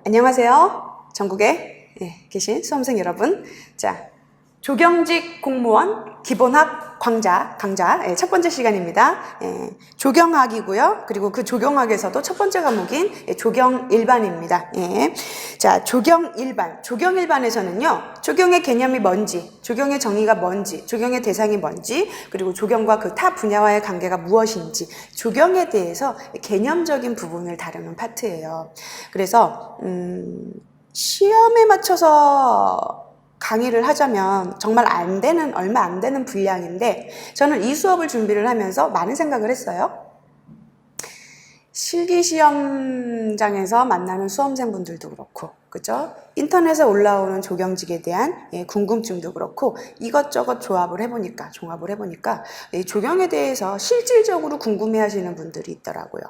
안녕하세요. 전국에 계신 수험생 여러분. 자, 조경직 공무원 기본학 강좌 첫 번째 시간입니다. 조경학이고요. 그리고 그 조경학에서도 첫 번째 과목인 조경일반입니다. 자, 조경일반에서는요. 조경의 개념이 뭔지, 조경의 정의가 뭔지, 조경의 대상이 뭔지, 그리고 조경과 그 타 분야와의 관계가 무엇인지, 조경에 대해서 개념적인 부분을 다루는 파트예요. 그래서 시험에 맞춰서 강의를 하자면 정말 얼마 안 되는 분량인데, 저는 이 수업을 준비를 하면서 많은 생각을 했어요. 실기시험장에서 만나는 수험생분들도 그렇고, 그죠? 인터넷에 올라오는 조경직에 대한 궁금증도 그렇고, 이것저것 종합을 해보니까 이 조경에 대해서 실질적으로 궁금해하시는 분들이 있더라고요.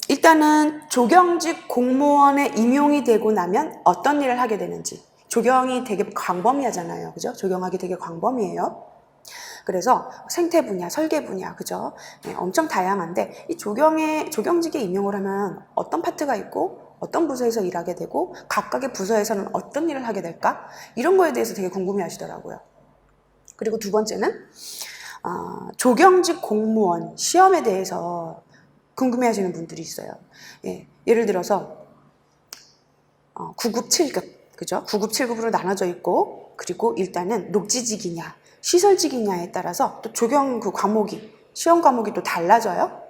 일단은 조경직 공무원에 임용이 되고 나면 어떤 일을 하게 되는지. 조경이 되게 광범위하잖아요. 그죠? 조경학이 되게 광범위해요. 그래서 생태 분야, 설계 분야, 그죠? 엄청 다양한데, 이 조경직에 임용을 하면 어떤 파트가 있고, 어떤 부서에서 일하게 되고, 각각의 부서에서는 어떤 일을 하게 될까? 이런 거에 대해서 되게 궁금해 하시더라고요. 그리고 두 번째는, 조경직 공무원 시험에 대해서 궁금해 하시는 분들이 있어요. 예를 들어서 9급, 7급, 그죠? 9급, 7급으로 나눠져 있고, 그리고 일단은 녹지직이냐, 시설직이냐에 따라서 또 조경 시험 과목이 또 달라져요.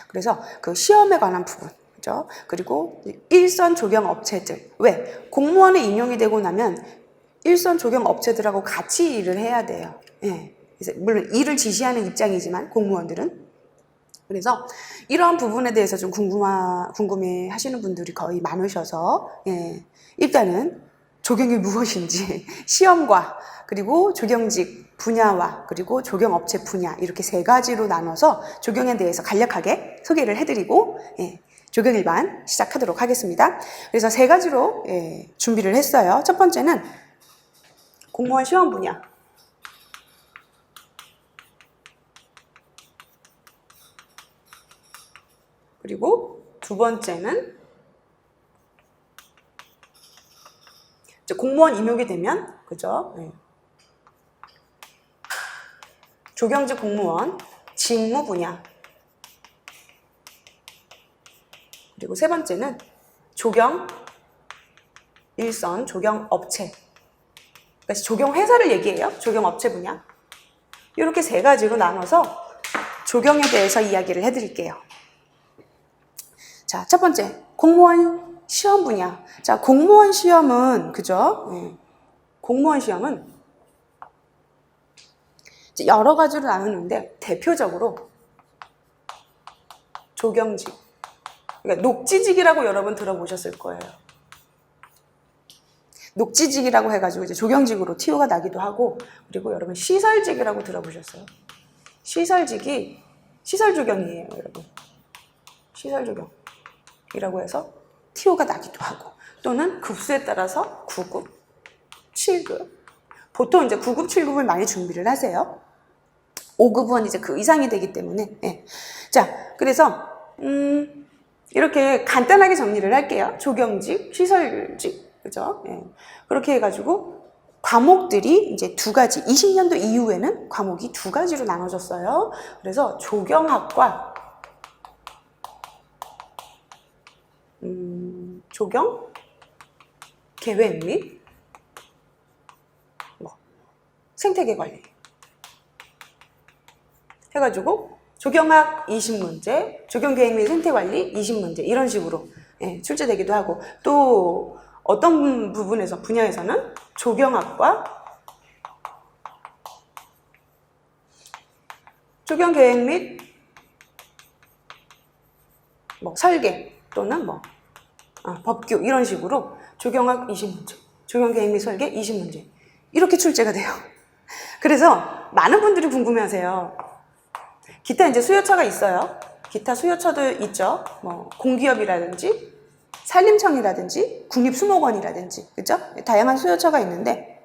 그래서 그 시험에 관한 부분, 그죠? 그리고 일선 조경 업체들. 왜? 공무원에 임용이 되고 나면 일선 조경 업체들하고 같이 일을 해야 돼요. 물론 일을 지시하는 입장이지만 공무원들은. 그래서 이러한 부분에 대해서 좀 궁금해 하시는 분들이 거의 많으셔서, 일단은 조경이 무엇인지, 시험과, 그리고 조경직 분야와, 그리고 조경업체 분야, 이렇게 세 가지로 나눠서 조경에 대해서 간략하게 소개를 해드리고, 조경일반 시작하도록 하겠습니다. 그래서 세 가지로 준비를 했어요. 첫 번째는 공무원 시험 분야. 그리고 두 번째는 공무원 임용이 되면, 그죠? 조경직 공무원 직무 분야. 그리고 세 번째는 조경 일선 조경 업체. 그러니까 조경 회사를 얘기해요. 조경 업체 분야. 이렇게 세 가지로 나눠서 조경에 대해서 이야기를 해드릴게요. 자, 첫 번째, 공무원 시험 분야. 자, 공무원 시험은, 그죠? 공무원 시험은 여러 가지로 나누는데, 대표적으로 조경직. 그러니까 녹지직이라고 여러분 들어보셨을 거예요. 녹지직이라고 해가지고 이제 조경직으로 티오가 나기도 하고, 그리고 여러분 시설직이라고 들어보셨어요? 시설직이 시설조경이에요, 여러분. 시설조경. 이라고 해서 티오가 나기도 하고, 또는 급수에 따라서 9급, 7급. 보통 이제 9급, 7급을 많이 준비를 하세요. 5급은 이제 그 이상이 되기 때문에. 자, 그래서 이렇게 간단하게 정리를 할게요. 조경직, 시설직, 그죠? 그렇게 해가지고 과목들이 이제 두 가지. 20년도 이후에는 과목이 두 가지로 나눠졌어요. 그래서 조경학과 조경, 계획 및 생태계 관리 해가지고 조경학 20문제, 조경계획 및 생태관리 20문제 이런 식으로 출제되기도 하고, 또 어떤 부분에서 분야에서는 조경학과 조경계획 및 설계 또는 법규 이런 식으로 조경학 20문제, 조경계획 및 설계 20문제 이렇게 출제가 돼요. 그래서 많은 분들이 궁금해하세요. 기타 이제 수요처가 있어요. 기타 수요처도 있죠. 공기업이라든지 산림청이라든지 국립수목원이라든지, 그죠? 다양한 수요처가 있는데,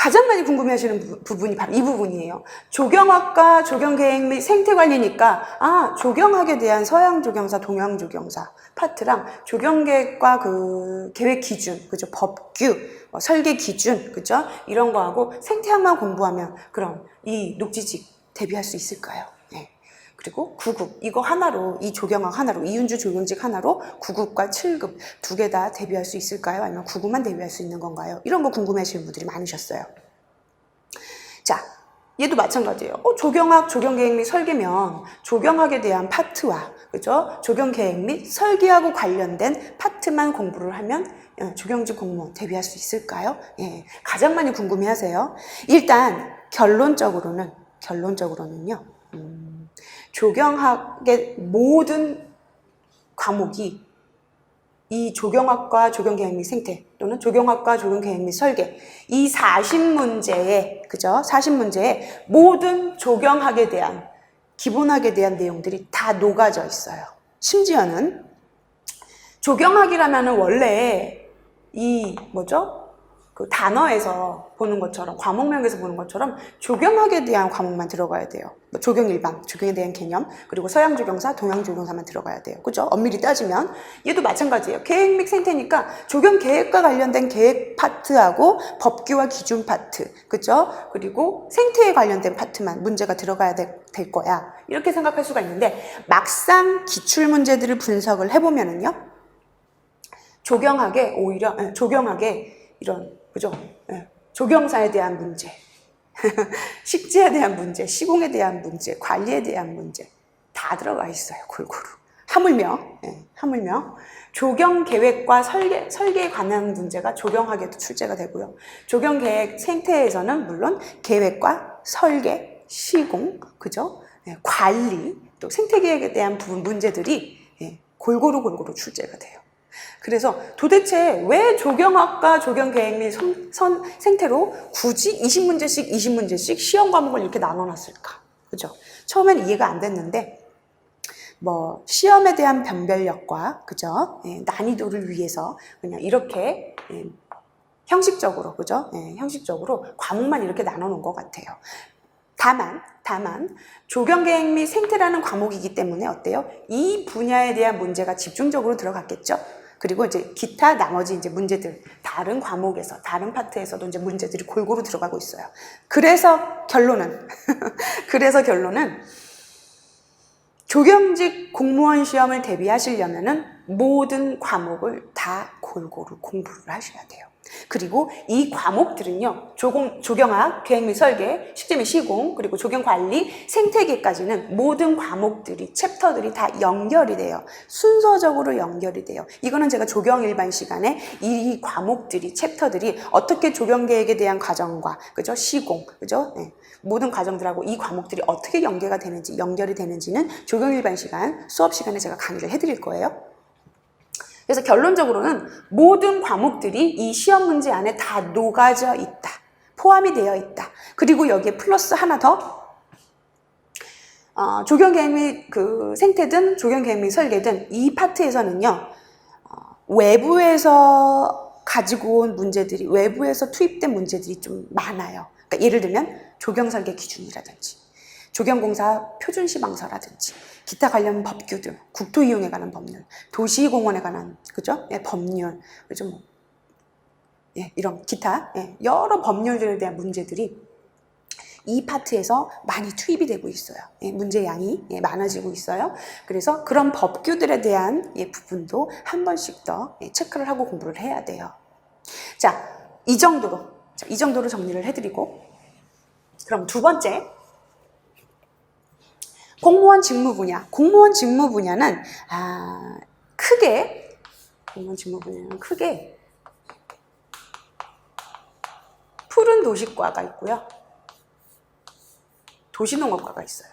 가장 많이 궁금해하시는 부분이 바로 이 부분이에요. 조경학과 조경계획 및 생태관리니까 조경학에 대한 서양 조경사, 동양 조경사 파트랑 조경계획과 그 계획 기준, 그죠? 법규, 설계 기준, 그죠? 이런 거하고 생태학만 공부하면 그럼 이 녹지직 대비할 수 있을까요? 네. 그리고 9급 이거 하나로, 이 조경학 하나로, 이윤주 조경직 하나로 9급과 7급 두 개 다 대비할 수 있을까요? 아니면 9급만 대비할 수 있는 건가요? 이런 거 궁금해하시는 분들이 많으셨어요. 자, 얘도 마찬가지예요. 조경학, 조경계획 및 설계면 조경학에 대한 파트와, 그죠? 조경계획 및 설계하고 관련된 파트만 공부를 하면 조경직 공무원 대비할 수 있을까요? 예, 가장 많이 궁금해하세요. 일단 결론적으로는요. 조경학의 모든 과목이 이 조경학과 조경계획 및 생태 또는 조경학과 조경계획 및 설계 이 40문제에 그죠? 40문제에 모든 조경학에 대한 기본학에 대한 내용들이 다 녹아져 있어요. 심지어는 조경학이라면은 원래 이 뭐죠? 그 단어에서 보는 것처럼 과목명에서 보는 것처럼 조경학에 대한 과목만 들어가야 돼요. 조경 일반, 조경에 대한 개념, 그리고 서양 조경사, 동양 조경사만 들어가야 돼요. 그죠? 엄밀히 따지면 얘도 마찬가지예요. 계획 및 생태니까 조경 계획과 관련된 계획 파트하고 법규와 기준 파트, 그죠? 그리고 생태에 관련된 파트만 문제가 들어가야 될 거야. 이렇게 생각할 수가 있는데 막상 기출 문제들을 분석을 해보면은요, 조경학에 오히려 조경학에 이런 그죠? 조경사에 대한 문제, 식지에 대한 문제, 시공에 대한 문제, 관리에 대한 문제 다 들어가 있어요. 골고루. 하물며 조경 계획과 설계에 관한 문제가 조경학에도 출제가 되고요. 조경 계획 생태에서는 물론 계획과 설계, 시공, 그죠? 관리, 또 생태 계획에 대한 부분 문제들이 골고루 출제가 돼요. 그래서 도대체 왜 조경학과 조경계획 및 생태로 굳이 20문제씩 시험 과목을 이렇게 나눠놨을까? 그죠? 처음엔 이해가 안 됐는데, 시험에 대한 변별력과, 그죠? 난이도를 위해서 그냥 이렇게, 형식적으로, 그죠? 형식적으로 과목만 이렇게 나눠놓은 것 같아요. 다만, 조경계획 및 생태라는 과목이기 때문에 어때요? 이 분야에 대한 문제가 집중적으로 들어갔겠죠? 그리고 이제 기타 나머지 이제 문제들, 다른 과목에서, 다른 파트에서도 이제 문제들이 골고루 들어가고 있어요. 그래서 결론은, 조경직 공무원 시험을 대비하시려면은 모든 과목을 다 골고루 공부를 하셔야 돼요. 그리고 이 과목들은요, 조경학, 계획 및 설계, 식재 및 시공, 그리고 조경관리, 생태계까지는 모든 과목들이, 챕터들이 다 연결이 돼요. 순서적으로 연결이 돼요. 이거는 제가 조경 일반 시간에 이 과목들이, 챕터들이 어떻게 조경계획에 대한 과정과, 그죠? 시공, 그죠? 모든 과정들하고 이 과목들이 어떻게 연결이 되는지는 조경 일반 시간, 수업 시간에 제가 강의를 해드릴 거예요. 그래서 결론적으로는 모든 과목들이 이 시험 문제 안에 다 녹아져 있다. 포함이 되어 있다. 그리고 여기에 플러스 하나 더, 조경계획 및 생태든 조경계획 및 설계든 이 파트에서는요, 외부에서 가지고 온 문제들이, 외부에서 투입된 문제들이 좀 많아요. 그러니까 예를 들면 조경설계 기준이라든지 조경공사 표준시방서라든지 기타 관련 법규들, 국토이용에 관한 법률, 도시공원에 관한 그죠? 법률, 그죠? 이런 기타 여러 법률들에 대한 문제들이 이 파트에서 많이 투입이 되고 있어요. 문제 양이 많아지고 있어요. 그래서 그런 법규들에 대한 부분도 한 번씩 더 체크를 하고 공부를 해야 돼요. 자, 이 정도로 정리를 해드리고, 그럼 두 번째, 공무원 직무 분야. 공무원 직무 분야는 크게 푸른 도시과가 있고요, 도시농업과가 있어요.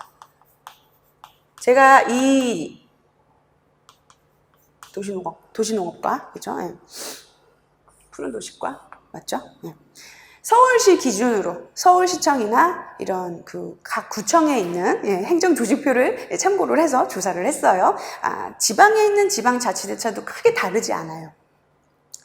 제가 이 도시농업과, 그죠? 푸른 도시과 맞죠? 서울시 기준으로 서울시청이나 이런 각 구청에 있는 행정조직표를 참고를 해서 조사를 했어요. 지방에 있는 지방자치대처도 크게 다르지 않아요.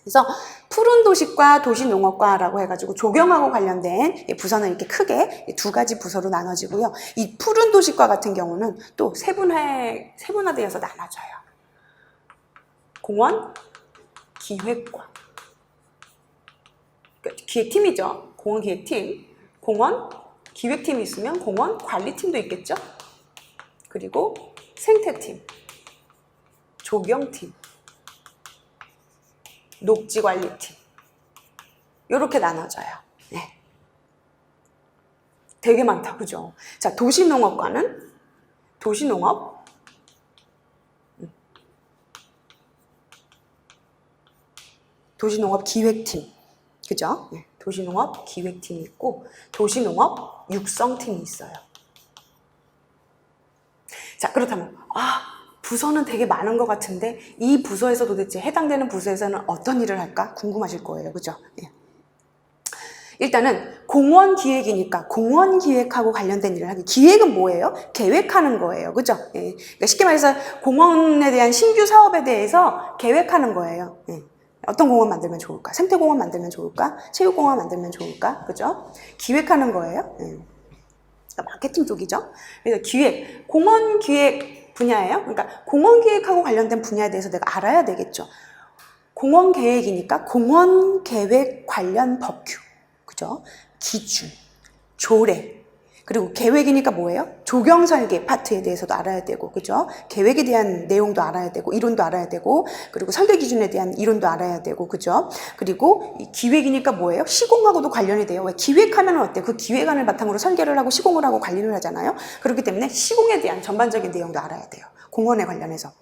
그래서 푸른 도시과 도시농업과라고 해가지고 조경하고 관련된 부서는 이렇게 크게 두 가지 부서로 나눠지고요. 이 푸른 도시과 같은 경우는 또 세분화되어서 나눠져요. 공원 기획과, 기획팀이죠. 공원 기획팀, 공원 기획팀이 있으면 공원 관리팀도 있겠죠. 그리고 생태팀, 조경팀, 녹지관리팀, 이렇게 나눠져요. 네. 되게 많다, 그죠? 자, 도시농업과는 도시농업, 도시농업 기획팀, 그죠? 네. 도시농업 기획팀이 있고 도시농업 육성팀이 있어요. 자, 그렇다면 부서는 되게 많은 것 같은데 이 부서에서 도대체 해당되는 부서에서는 어떤 일을 할까 궁금하실 거예요, 그죠? 예. 일단은 공원 기획이니까 공원 기획하고 관련된 일을 하기. 기획은 뭐예요? 계획하는 거예요, 그죠? 예. 그러니까 쉽게 말해서 공원에 대한 신규 사업에 대해서 계획하는 거예요. 예. 어떤 공원 만들면 좋을까? 생태공원 만들면 좋을까? 체육공원 만들면 좋을까? 그죠? 기획하는 거예요. 예. 그러니까 마케팅 쪽이죠. 그래서 기획, 공원 기획 분야예요. 그러니까 공원 기획하고 관련된 분야에 대해서 내가 알아야 되겠죠. 공원 계획이니까 공원 계획 관련 법규, 그죠? 기준, 조례, 그리고 계획이니까 뭐예요? 조경 설계 파트에 대해서도 알아야 되고, 그죠? 계획에 대한 내용도 알아야 되고, 이론도 알아야 되고, 그리고 설계 기준에 대한 이론도 알아야 되고, 그죠? 그리고 이 기획이니까 뭐예요? 시공하고도 관련이 돼요. 왜? 기획하면 어때? 그 기획안을 바탕으로 설계를 하고 시공을 하고 관리를 하잖아요. 그렇기 때문에 시공에 대한 전반적인 내용도 알아야 돼요. 공원에 관련해서.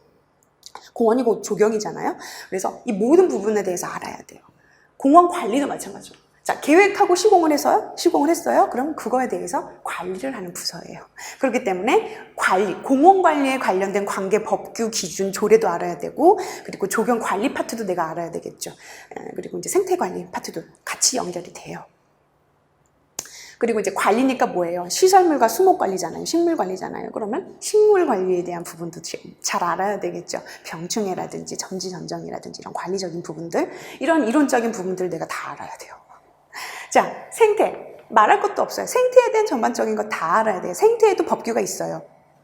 공원이 곧 조경이잖아요. 그래서 이 모든 부분에 대해서 알아야 돼요. 공원 관리도 마찬가지로. 자, 계획하고 시공을 했어요? 그럼 그거에 대해서 관리를 하는 부서예요. 그렇기 때문에 공원 관리에 관련된 관계 법규, 기준, 조례도 알아야 되고, 그리고 조경 관리 파트도 내가 알아야 되겠죠. 그리고 이제 생태 관리 파트도 같이 연결이 돼요. 그리고 이제 관리니까 뭐예요? 시설물과 수목 관리잖아요. 식물 관리잖아요. 그러면 식물 관리에 대한 부분도 잘 알아야 되겠죠. 병충해라든지 전지전정이라든지 이런 관리적인 부분들, 이런 이론적인 부분들 내가 다 알아야 돼요. 자, 생태. 말할 것도 없어요. 생태에 대한 전반적인 거 다 알아야 돼요. 생태에도 법규가 있어요.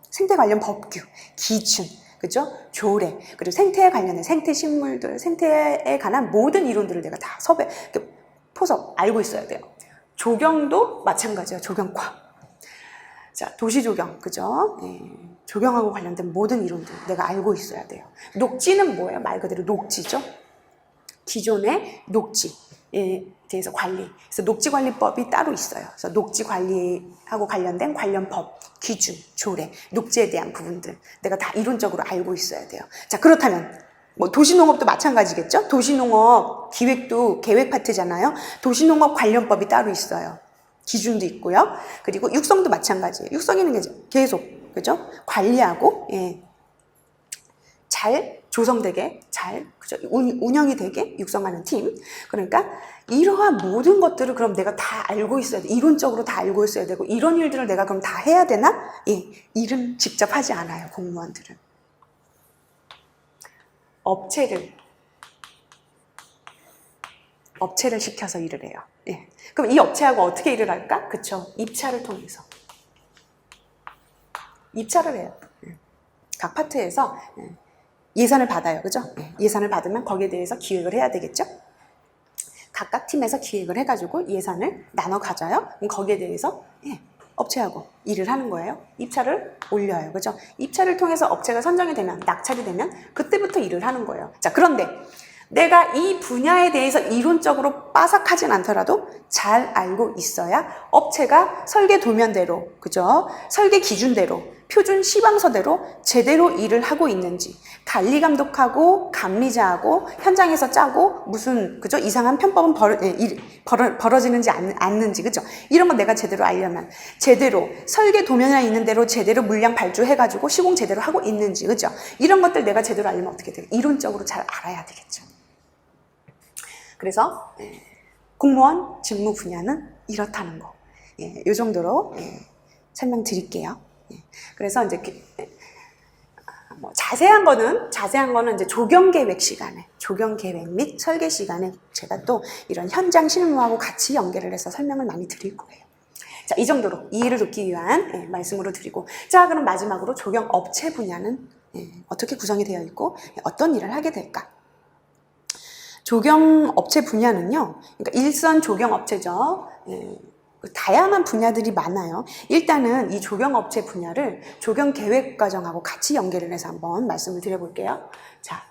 생태 관련 법규, 기준, 그죠? 조례, 그리고 생태에 관련된 생태 식물들, 생태에 관한 모든 이론들을 내가 다 포섭 알고 있어야 돼요. 조경도 마찬가지예요. 조경과. 자, 도시조경, 그죠? 조경하고 관련된 모든 이론들 내가 알고 있어야 돼요. 녹지는 뭐예요? 말 그대로 녹지죠? 기존의 녹지에 대해서 관리. 그래서 녹지관리법이 따로 있어요. 그래서 녹지관리하고 관련된 관련 법, 기준, 조례, 녹지에 대한 부분들 내가 다 이론적으로 알고 있어야 돼요. 자, 그렇다면 뭐 도시농업도 마찬가지겠죠? 도시농업 기획도 계획 파트잖아요. 도시농업 관련법이 따로 있어요. 기준도 있고요. 그리고 육성도 마찬가지예요. 육성이는 계속, 그죠? 관리하고, 잘 조성되게, 그죠? 운영이 되게 육성하는 팀. 그러니까 이러한 모든 것들을 그럼 내가 다 알고 있어야 돼. 이론적으로 다 알고 있어야 되고, 이런 일들을 내가 그럼 다 해야 되나? 일은 직접 하지 않아요, 공무원들은. 업체를 시켜서 일을 해요. 그럼 이 업체하고 어떻게 일을 할까? 그쵸? 입찰을 통해서. 입찰을 해요. 각 파트에서 예산을 받아요. 그죠? 예산을 받으면 거기에 대해서 기획을 해야 되겠죠? 각각 팀에서 기획을 해가지고 예산을 나눠 가져요. 그럼 거기에 대해서 업체하고 일을 하는 거예요. 입찰을 올려요. 그죠? 입찰을 통해서 업체가 선정이 되면, 낙찰이 되면 그때부터 일을 하는 거예요. 자, 그런데 내가 이 분야에 대해서 이론적으로 빠삭하진 않더라도 잘 알고 있어야 업체가 설계 도면대로, 그죠? 설계 기준대로, 표준 시방서대로 제대로 일을 하고 있는지, 관리 감독하고 감리자하고 현장에서 짜고 무슨, 그죠? 이상한 편법은 벌어지는지 않는지, 그죠? 이런 거 내가 제대로 알려면 제대로 설계 도면에 있는 대로 제대로 물량 발주해가지고 시공 제대로 하고 있는지, 그죠? 이런 것들 내가 제대로 알려면 어떻게 돼요? 이론적으로 잘 알아야 되겠죠. 그래서 공무원 직무 분야는 이렇다는 거, 이 정도로 설명드릴게요. 그래서 이제 뭐 자세한 거는 이제 조경 계획 및 설계 시간에 제가 또 이런 현장 실무하고 같이 연계를 해서 설명을 많이 드릴 거예요. 자, 이 정도로 이해를 돕기 위한 말씀으로 드리고, 자, 그럼 마지막으로 조경 업체 분야는 어떻게 구성이 되어 있고 어떤 일을 하게 될까? 조경 업체 분야는요, 그러니까 일선 조경 업체죠. 다양한 분야들이 많아요. 일단은 이 조경업체 분야를 조경계획과정하고 같이 연계를 해서 한번 말씀을 드려볼게요. 자,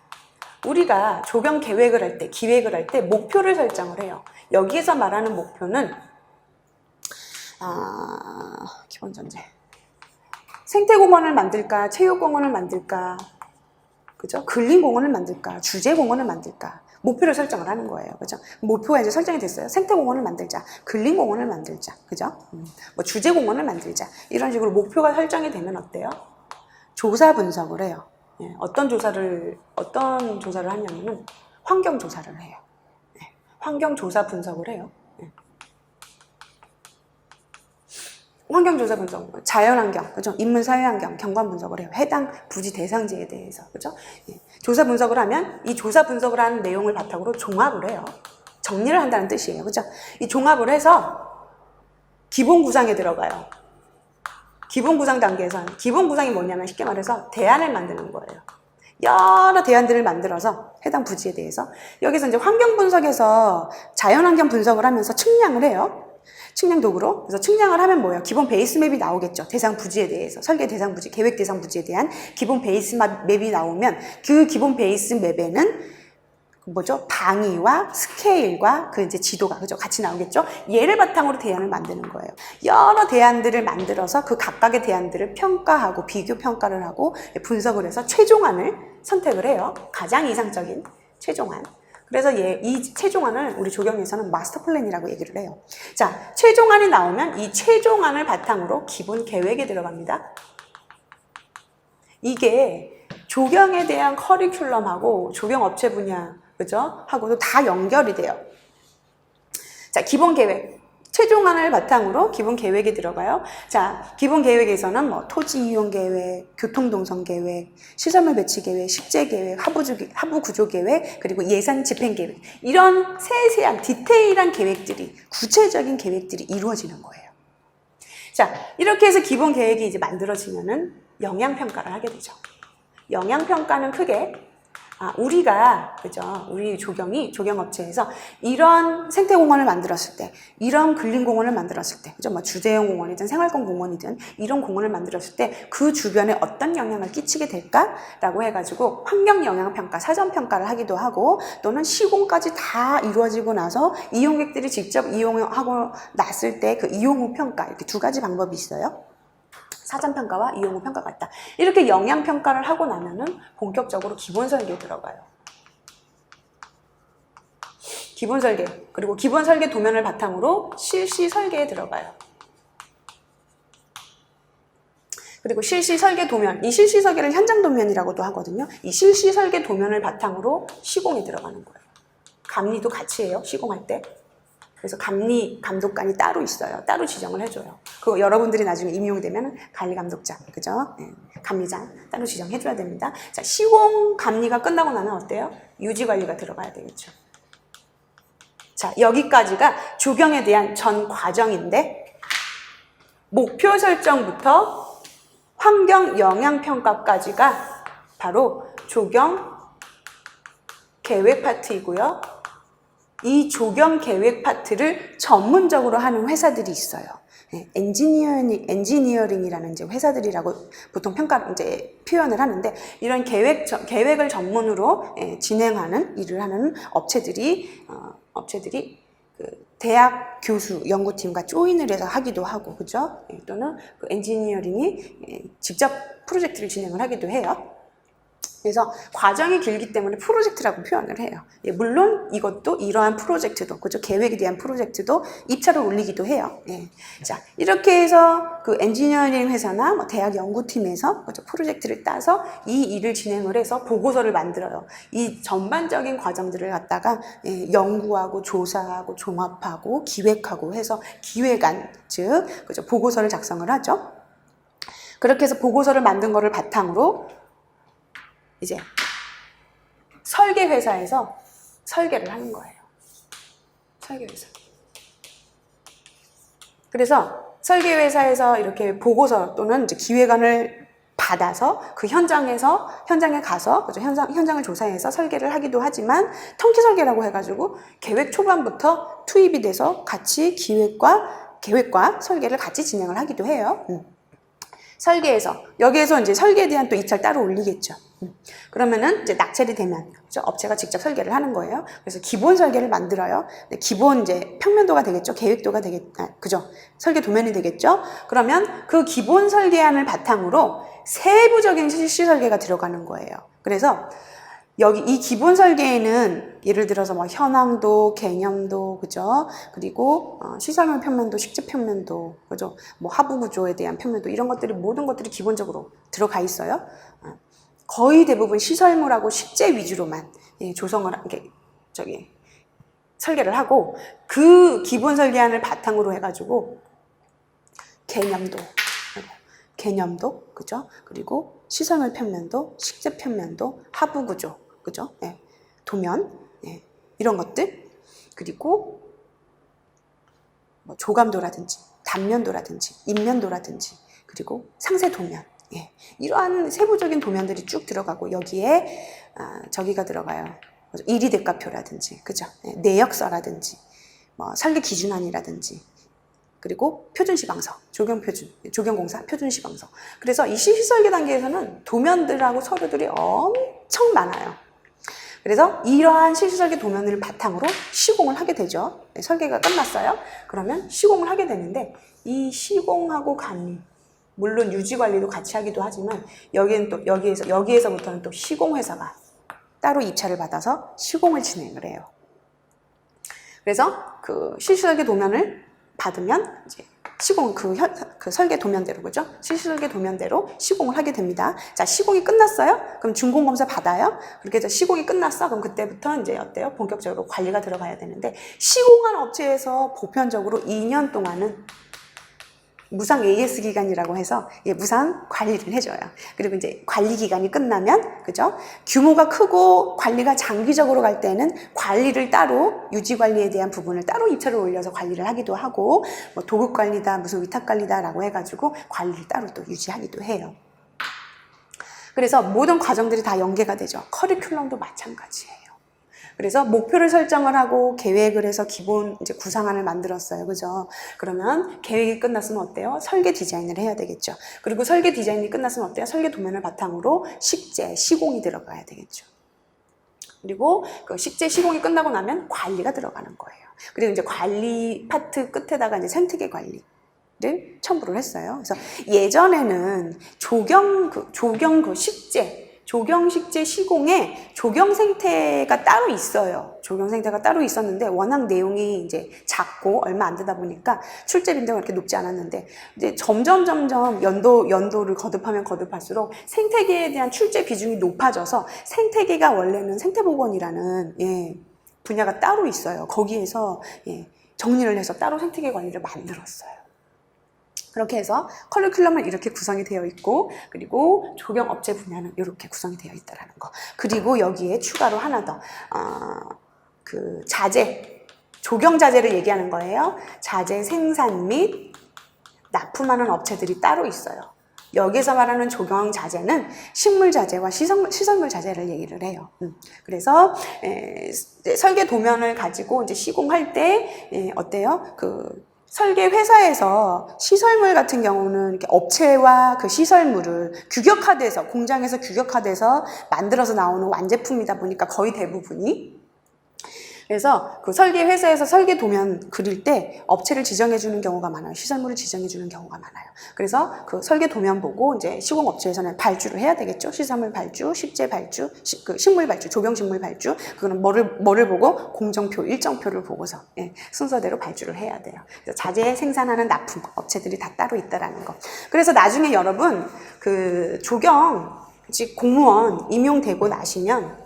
우리가 조경계획을 할 때, 기획을 할 때 목표를 설정을 해요. 여기에서 말하는 목표는 기본 전제. 생태공원을 만들까, 체육공원을 만들까, 그죠? 근린공원을 만들까, 주제공원을 만들까. 목표를 설정을 하는 거예요. 그죠? 목표가 이제 설정이 됐어요. 생태공원을 만들자, 근린공원을 만들자, 그죠? 뭐 주제공원을 만들자. 이런 식으로 목표가 설정이 되면 어때요? 조사 분석을 해요. 어떤 조사를 하냐면은 환경조사를 해요. 환경조사 분석을 해요. 환경조사 분석, 자연환경, 그죠? 인문사회환경, 경관 분석을 해요. 해당 부지 대상지에 대해서, 그죠? 조사 분석을 하면 이 조사 분석을 하는 내용을 바탕으로 종합을 해요. 정리를 한다는 뜻이에요, 그죠? 이 종합을 해서 기본 구상에 들어가요. 기본 구상 단계에서 기본 구상이 뭐냐면 쉽게 말해서 대안을 만드는 거예요. 여러 대안들을 만들어서 해당 부지에 대해서 여기서 이제 환경 분석에서 자연환경 분석을 하면서 측량을 해요. 측량 도구로. 그래서 측량을 하면 뭐예요? 기본 베이스 맵이 나오겠죠. 대상 부지에 대해서. 설계 대상 부지, 계획 대상 부지에 대한 기본 베이스 맵이 나오면 그 기본 베이스 맵에는 뭐죠? 방위와 스케일과 그 이제 지도가, 그죠? 같이 나오겠죠? 얘를 바탕으로 대안을 만드는 거예요. 여러 대안들을 만들어서 그 각각의 대안들을 평가하고 비교 평가를 하고 분석을 해서 최종안을 선택을 해요. 가장 이상적인 최종안. 그래서 이 최종안을 우리 조경에서는 마스터 플랜이라고 얘기를 해요. 자, 최종안이 나오면 이 최종안을 바탕으로 기본 계획에 들어갑니다. 이게 조경에 대한 커리큘럼하고 조경업체 분야, 그죠? 하고도 다 연결이 돼요. 자, 기본 계획. 최종안을 바탕으로 기본 계획에 들어가요. 자, 기본 계획에서는 뭐 토지 이용 계획, 교통 동선 계획, 시설물 배치 계획, 식재 계획, 하부 구조 계획, 그리고 예산 집행 계획. 이런 세세한 디테일한 계획들이, 구체적인 계획들이 이루어지는 거예요. 자, 이렇게 해서 기본 계획이 이제 만들어지면은 영향 평가를 하게 되죠. 영향 평가는 크게 우리가, 그죠? 우리 조경업체에서 이런 생태공원을 만들었을 때, 이런 근린공원을 만들었을 때, 그죠? 뭐 주제용 공원이든 생활권 공원이든 이런 공원을 만들었을 때 그 주변에 어떤 영향을 끼치게 될까라고 해가지고 환경영향평가, 사전평가를 하기도 하고 또는 시공까지 다 이루어지고 나서 이용객들이 직접 이용하고 났을 때 그 이용 후 평가, 이렇게 두 가지 방법이 있어요. 사전평가와 이용 후 평가가 있다. 이렇게 영향평가를 하고 나면은 본격적으로 기본 설계에 들어가요. 기본 설계, 그리고 기본 설계 도면을 바탕으로 실시 설계에 들어가요. 그리고 실시 설계 도면, 이 실시 설계를 현장 도면이라고도 하거든요. 이 실시 설계 도면을 바탕으로 시공에 들어가는 거예요. 감리도 같이 해요, 시공할 때. 그래서 감리 감독관이 따로 있어요. 따로 지정을 해줘요. 그거 여러분들이 나중에 임용되면 관리감독장, 그죠? 감리장 따로 지정해줘야 됩니다. 자, 시공 감리가 끝나고 나면 어때요? 유지관리가 들어가야 되겠죠. 자, 여기까지가 조경에 대한 전 과정인데 목표 설정부터 환경 영향 평가까지가 바로 조경 계획 파트이고요. 이 조경 계획 파트를 전문적으로 하는 회사들이 있어요. 엔지니어링이라는 이제 회사들이라고 보통 표현을 하는데 이런 계획을 전문으로 진행하는 일을 하는 업체들이 그 대학 교수 연구팀과 조인을 해서 하기도 하고, 그죠? 또는 그 엔지니어링이 직접 프로젝트를 진행을 하기도 해요. 그래서 과정이 길기 때문에 프로젝트라고 표현을 해요. 물론 이것도 이러한 프로젝트도, 그죠? 계획에 대한 프로젝트도 입찰을 올리기도 해요. 자, 이렇게 해서 그 엔지니어링 회사나 뭐 대학 연구팀에서, 그죠? 프로젝트를 따서 이 일을 진행을 해서 보고서를 만들어요. 이 전반적인 과정들을 갖다가 연구하고 조사하고 종합하고 기획하고 해서 기획안, 즉, 그죠? 보고서를 작성을 하죠. 그렇게 해서 보고서를 만든 거를 바탕으로 이제 설계 회사에서 설계를 하는 거예요. 설계 회사. 그래서 설계 회사에서 이렇게 보고서 또는 이제 기획안을 받아서 그 현장에 가서 그죠? 현장을 조사해서 설계를 하기도 하지만 턴키 설계라고 해가지고 계획 초반부터 투입이 돼서 같이 계획과 설계를 같이 진행을 하기도 해요. 설계에서 여기에서 이제 설계에 대한 또 이차를 따로 올리겠죠. 그러면은 이제 낙찰이 되면 그죠? 업체가 직접 설계를 하는 거예요. 그래서 기본 설계를 만들어요. 기본 이제 평면도가 되겠죠. 계획도가 그죠? 설계 도면이 되겠죠. 그러면 그 기본 설계안을 바탕으로 세부적인 실시 설계가 들어가는 거예요. 그래서 여기 이 기본 설계에는 예를 들어서 뭐 현황도, 개념도, 그죠? 그리고 시설물 평면도, 식재 평면도, 그죠? 뭐 하부 구조에 대한 평면도 이런 것들이 모든 것들이 기본적으로 들어가 있어요. 거의 대부분 시설물하고 식재 위주로만 조성을 설계를 하고 그 기본 설계안을 바탕으로 해가지고 개념도, 그죠? 그리고 시설물 평면도, 식재 평면도, 하부 구조, 그죠? 도면, 이런 것들, 그리고 뭐 조감도라든지, 단면도라든지, 인면도라든지, 그리고 상세 도면, 이러한 세부적인 도면들이 쭉 들어가고 여기에 저기가 들어가요. 일이 대가표라든지, 그죠? 내역서라든지, 뭐 설계 기준안이라든지. 그리고 표준시방서, 조경공사 표준시방서. 그래서 이 시설계 단계에서는 도면들하고 서류들이 엄청 많아요. 그래서 이러한 실시설계 도면을 바탕으로 시공을 하게 되죠. 설계가 끝났어요. 그러면 시공을 하게 되는데 이 시공하고 관리, 물론 유지관리도 같이 하기도 하지만 여기는 또 여기에서부터는 또 시공회사가 따로 입찰을 받아서 시공을 진행을 해요. 그래서 그 실시설계 도면을 받으면 이제 시공 그 설계 도면대로 그죠? 실시설계 도면대로 시공을 하게 됩니다. 자, 시공이 끝났어요? 그럼 준공 검사 받아요? 그렇게 해서 시공이 끝났어? 그럼 그때부터 이제 어때요? 본격적으로 관리가 들어가야 되는데 시공한 업체에서 보편적으로 2년 동안은 무상 AS 기간이라고 해서 무상 관리를 해줘요. 그리고 이제 관리 기간이 끝나면 그죠? 규모가 크고 관리가 장기적으로 갈 때는 관리를 따로 유지 관리에 대한 부분을 따로 입찰을 올려서 관리를 하기도 하고 뭐 도급 관리다 무슨 위탁 관리다라고 해가지고 관리를 따로 또 유지하기도 해요. 그래서 모든 과정들이 다 연계가 되죠. 커리큘럼도 마찬가지예요. 그래서 목표를 설정을 하고 계획을 해서 기본 이제 구상안을 만들었어요. 그죠? 그러면 계획이 끝났으면 어때요? 설계 디자인을 해야 되겠죠. 그리고 설계 디자인이 끝났으면 어때요? 설계 도면을 바탕으로 식재, 시공이 들어가야 되겠죠. 그리고 그 식재, 시공이 끝나고 나면 관리가 들어가는 거예요. 그리고 이제 관리 파트 끝에다가 이제 생태계 관리. 를 첨부를 했어요. 그래서 예전에는 조경 식재 시공에 조경 생태가 따로 있어요. 조경 생태가 따로 있었는데 워낙 내용이 이제 작고 얼마 안 되다 보니까 출제 빈도가 그렇게 높지 않았는데 이제 점점 연도를 거듭할수록 생태계에 대한 출제 비중이 높아져서 생태계가 원래는 생태보건이라는 분야가 따로 있어요. 거기에서 정리를 해서 따로 생태계 관리를 만들었어요. 그렇게 해서 커리큘럼은 이렇게 구성이 되어 있고 그리고 조경업체 분야는 이렇게 구성이 되어 있다는 거. 그리고 여기에 추가로 하나 더 그 자재, 조경자재를 얘기하는 거예요. 자재 생산 및 납품하는 업체들이 따로 있어요. 여기서 말하는 조경자재는 식물자재와 시설물자재를 얘기를 해요. 그래서 설계 도면을 가지고 이제 시공할 때 어때요? 설계 회사에서 시설물 같은 경우는 이렇게 업체와 그 시설물을 규격화돼서 공장에서 규격화돼서 만들어서 나오는 완제품이다 보니까 거의 대부분이 그래서 그 설계 회사에서 설계 도면 그릴 때 업체를 지정해 주는 경우가 많아요. 시설물을 지정해 주는 경우가 많아요. 그래서 그 설계 도면 보고 이제 시공 업체에서는 발주를 해야 되겠죠. 시설물 발주, 식재 발주, 식물 발주, 조경 식물 발주. 그거는 뭐를 보고 공정표, 일정표를 보고서 순서대로 발주를 해야 돼요. 그래서 자재 생산하는 납품 업체들이 다 따로 있다라는 거. 그래서 나중에 여러분 그 조경직 공무원 임용되고 나시면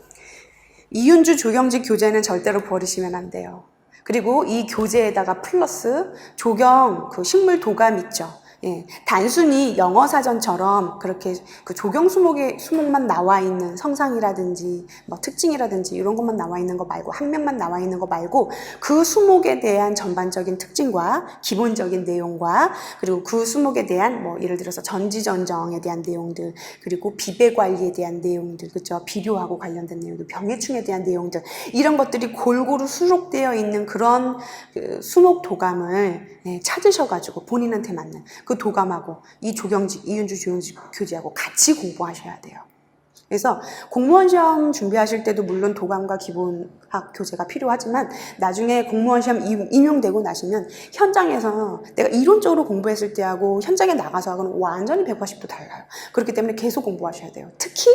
이윤주 조경직 교재는 절대로 버리시면 안 돼요. 그리고 이 교재에다가 플러스 조경 그 식물 도감 있죠. 예, 단순히 영어 사전처럼 그렇게 그 조경 수목만 나와 있는 성상이라든지 뭐 특징이라든지 이런 것만 나와 있는 거 말고 학명만 나와 있는 거 말고 그 수목에 대한 전반적인 특징과 기본적인 내용과 그리고 그 수목에 대한 뭐 예를 들어서 전지전정에 대한 내용들 그리고 비배 관리에 대한 내용들 그죠 비료하고 관련된 내용들 병해충에 대한 내용들 이런 것들이 골고루 수록되어 있는 그런 그 수목 도감을 예, 찾으셔가지고 본인한테 맞는 그 도감하고 이 조경직, 이윤주 조경직 교재하고 같이 공부하셔야 돼요. 그래서 공무원 시험 준비하실 때도 물론 도감과 기본학 교재가 필요하지만 나중에 공무원 시험 임용되고 나시면 현장에서 내가 이론적으로 공부했을 때하고 현장에 나가서 하고는 완전히 180도 달라요. 그렇기 때문에 계속 공부하셔야 돼요. 특히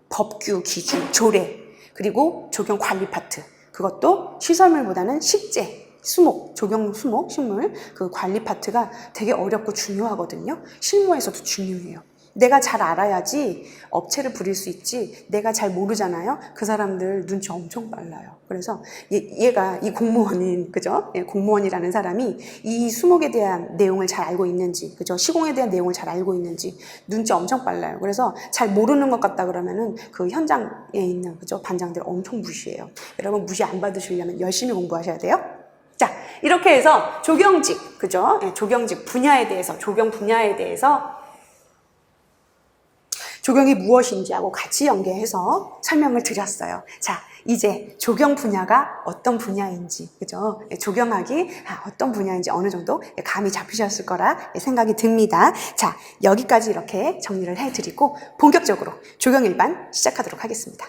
법규, 기준, 조례 그리고 조경 관리 파트 그것도 시설물보다는 식재 수목, 조경 수목, 식물 그 관리 파트가 되게 어렵고 중요하거든요. 실무에서도 중요해요. 내가 잘 알아야지 업체를 부릴 수 있지 내가 잘 모르잖아요. 그 사람들 눈치 엄청 빨라요. 그래서 얘가 이 공무원인 그죠? 예, 공무원이라는 사람이 이 수목에 대한 내용을 잘 알고 있는지 그죠? 시공에 대한 내용을 잘 알고 있는지 눈치 엄청 빨라요. 그래서 잘 모르는 것 같다 그러면은 그 현장에 있는 그죠? 반장들 엄청 무시해요. 여러분 무시 안 받으시려면 열심히 공부하셔야 돼요. 자, 이렇게 해서 조경직, 그죠? 예, 조경직 분야에 대해서, 조경 분야에 대해서 조경이 무엇인지하고 같이 연계해서 설명을 드렸어요. 자, 이제 조경 분야가 어떤 분야인지, 그죠? 예, 조경학이 어떤 분야인지 어느 정도 감이 잡히셨을 거라 생각이 듭니다. 자, 여기까지 이렇게 정리를 해드리고 본격적으로 조경 일반 시작하도록 하겠습니다.